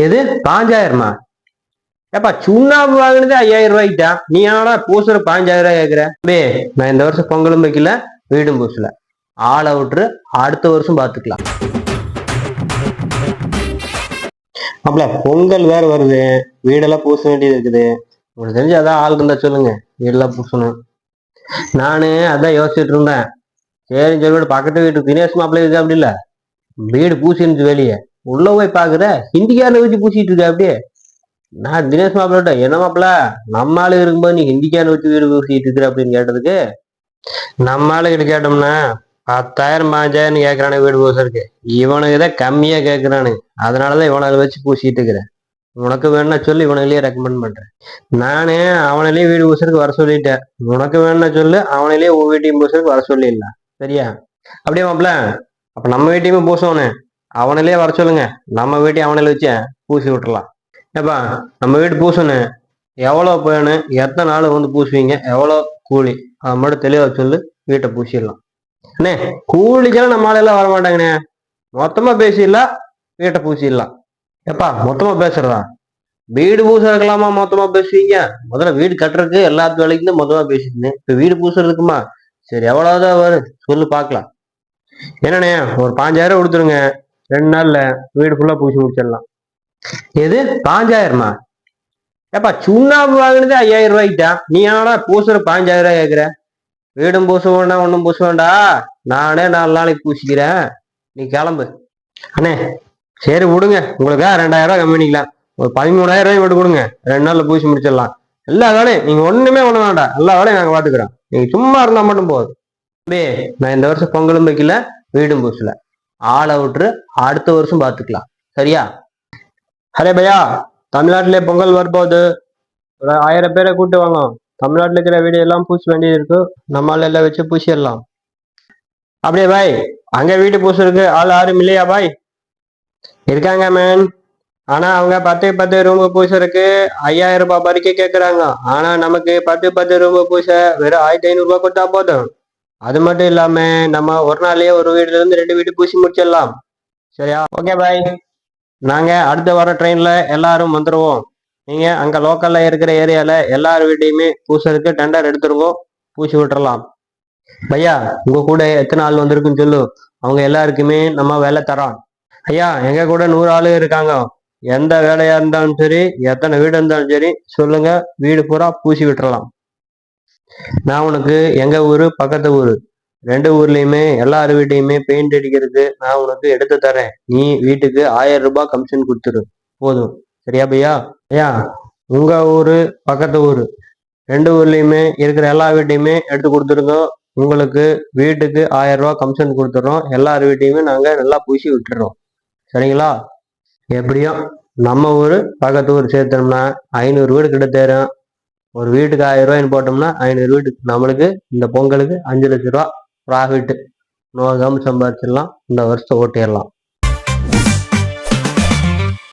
எது 5000மா? ஏப்பா சுண்ணாம்பு வாங்கினது 5000 ரூபாய்க்கிட்டா, நீ ஆனா பூசுற 5000 கேக்குற? நான் இந்த வருஷம் பொங்கலும் வைக்கல, வீடும் பூசல. ஆளை விட்டுரு, அடுத்த வருஷம் பாத்துக்கலாம். அப்பல பொங்கல் வேற வருது, வீடெல்லாம் பூச வேண்டியது இருக்குது. உங்களுக்கு தெரிஞ்சு அதான் ஆள் இருந்தா சொல்லுங்க, வீடெல்லாம் பூசணும். நானு அதான் யோசிச்சுட்டு இருந்தேன். சரி சொல்லி பக்கத்து வீட்டு தினேஷ் மாப்பிள்ளை இருக்கு அப்படி இல்ல, வீடு பூசி இருந்துச்சு வெளியே. உள்ள போய் பாக்குற ஹிந்திக்காரனை வச்சு பூசிட்டு இருக்க அப்படியே. நான் தினேஷ் மாப்பிள்ளட்ட என்ன மாப்பிள்ள, நம்ம ஆளு இருக்கும்போது நீ ஹிந்திக்காரனை வச்சு வீடு பூசிட்டு இருக்கிற அப்படின்னு கேட்டதுக்கு, நம்ம ஆளுகிட்ட கேட்டோம்னா 10,000 15,000 கேட்கறானு வீடு பூசறதுக்கு. இவனுக்கு தான் கம்மியா கேட்கறானு, அதனாலதான் இவனை வச்சு பூசிட்டு இருக்கிறேன். உனக்கு வேணா சொல்லி இவனையிலேயே ரெக்கமெண்ட் பண்றேன். நானே அவனிலேயே வீடு பூசறதுக்கு வர சொல்லிட்டேன். உனக்கு வேணா சொல்லு, அவனிலேயே உன் வீட்டையும் பூசறதுக்கு வர சொல்லிடலாம். சரியா? அப்படியே மாப்பிள்ள, அப்ப நம்ம வீட்டையுமே பூசணும். அவனிலேயே வர சொல்லுங்க, நம்ம வீட்டையும் அவனில வச்சு பூசி விட்டுறலாம். ஏப்பா நம்ம வீடு பூசணும், எவ்வளவு பேனு, எத்தனை நாள் வந்து பூசுவீங்க, எவ்வளவு கூலி, அதை மட்டும் தெளிவா சொல்லு, வீட்டை பூசிடலாம். அண்ணே கூலிக்கெல்லாம் நம்ம ஆளெல்லாம் வரமாட்டாங்கண்ணே, மொத்தமா பேசிடலாம், வீட்டை பூசிடலாம். எப்பா மொத்தமா பேசுறதா? வீடு பூசுறதுக்கலாமா மொத்தமா பேசுவீங்க? முதல்ல வீடு கட்டுறதுக்கு எல்லாத்து வேலைக்கும் மொத்தமா பேசிட்டு, இப்ப வீடு பூசுறதுக்குமா? சரி எவ்வளவுதான் வரும் சொல்லு பாக்கலாம். என்னண்ணே ஒரு 5000 கொடுத்துருங்க, 2 நாள்ல வீடு ஃபுல்லா பூசி முடிச்சிடலாம். எது 5000மா? ஏப்பா சுண்ணாம்பு வாங்கினது 5000 ரூபாய்க்கிட்டா, நீ ஆனா பூசுற 15,000 கேக்குற? வீடும் பூச வேண்டாம், ஒன்றும் பூச வேண்டாம், நானே 4 நாளைக்கு பூசிக்கிறேன், நீ கிளம்பு. அண்ணே சரி விடுங்க, உங்களுக்கா 2000 கம்மி பண்ணிக்கலாம். ஒரு 13,000 விட்டு கொடுங்க, 2 நாள்ல பூசி முடிச்சிடலாம். எல்லா வேலையும் நீங்க ஒண்ணுமே பண்ண வேண்டாம், எல்லா வேலையும் நாங்க பாத்துக்கிறோம், நீங்க சும்மா இருந்தா மட்டும் போதும். நான் இந்த வருஷம் பொங்கலும் வைக்கல, வீடும் பூசல. ஆளை விட்டுரு, அடுத்த வருஷம் பாத்துக்கலாம். சரியா? அரே பையா, தமிழ்நாட்டிலே பொங்கல் வரப்போகுது, ஒரு 1000 பேரை கூட்டு வாங்க. தமிழ்நாட்டில் இருக்கிற வீடு எல்லாம் பூச வேண்டியது இருக்கு, நம்மளால எல்லாம் வச்சு பூசிடலாம். அப்படியே பாய், அங்க வீட்டு பூசுறதுக்கு ஆள் யாரும் இல்லையா பாய்? இருக்காங்க மேன், ஆனா அவங்க 10 ரூம் பூசறதுக்கு 5000 ரூபாய் வரைக்கும் கேக்குறாங்க. ஆனா நமக்கு 10 ரூம் பூச வெறும் 1500 ரூபாய் கொடுத்தா போதும். அது மட்டும் இல்லாம நம்ம ஒரு நாளையே ஒரு வீடுல இருந்து 2 வீடு பூசி முடிச்சிடலாம். சரியா? ஓகே பாய், நாங்க அடுத்த வர ட்ரெயின்ல எல்லாரும் வந்துருவோம். நீங்க அங்க லோக்கல்ல இருக்கிற ஏரியால எல்லார் வீட்டையுமே பூசறதுக்கு டெண்டர் எடுத்துருங்க, பூசி விட்டுறலாம். பையா உங்க கூட எத்தனை ஆள் வந்திருக்குன்னு சொல்லு, அவங்க எல்லாருக்குமே நம்ம வேலை தரோம். ஐயா எங்க கூட 100 ஆளு இருக்காங்க, எந்த வேலையா இருந்தாலும் சரி, எத்தனை வீடு இருந்தாலும் சரி சொல்லுங்க, வீடு பூரா பூசி விட்டுறலாம். நான் உனக்கு எங்க ஊரு பக்கத்து ஊரு 2 ஊர்லயுமே எல்லார் வீட்டையுமே பெயிண்ட் அடிக்கிறதுக்கு நான் உனக்கு எடுத்து தரேன். நீ வீட்டுக்கு 1000 ரூபாய் கமிஷன் கொடுத்துரு போதும். சரியா பையா? ஐயா உங்க ஊரு பக்கத்து ஊரு 2 ஊர்லயுமே இருக்கிற எல்லா வீட்டையுமே எடுத்து கொடுத்துருங்க. உங்களுக்கு வீட்டுக்கு 1000 ரூபாய் கமிஷன் கொடுத்துறோம். எல்லார் வீட்டையுமே நாங்க நல்லா பூசி விட்டுறோம். சரிங்களா? எப்படியும் நம்ம ஊரு பக்கத்து ஊர் சேர்த்தோம்னா 500 வீடு கிட்ட தேரும். ஒரு வீட்டுக்கு 1000 ரூபாய்ன்னு போட்டோம்னா 500 வீட்டுக்கு நம்மளுக்கு இந்த பொங்கலுக்கு 5 லட்சம் ரூபாய் ப்ராஃபிட். நோகாம சம்பாதிச்சிடலாம், இந்த வருஷத்தை ஓட்டிடலாம்.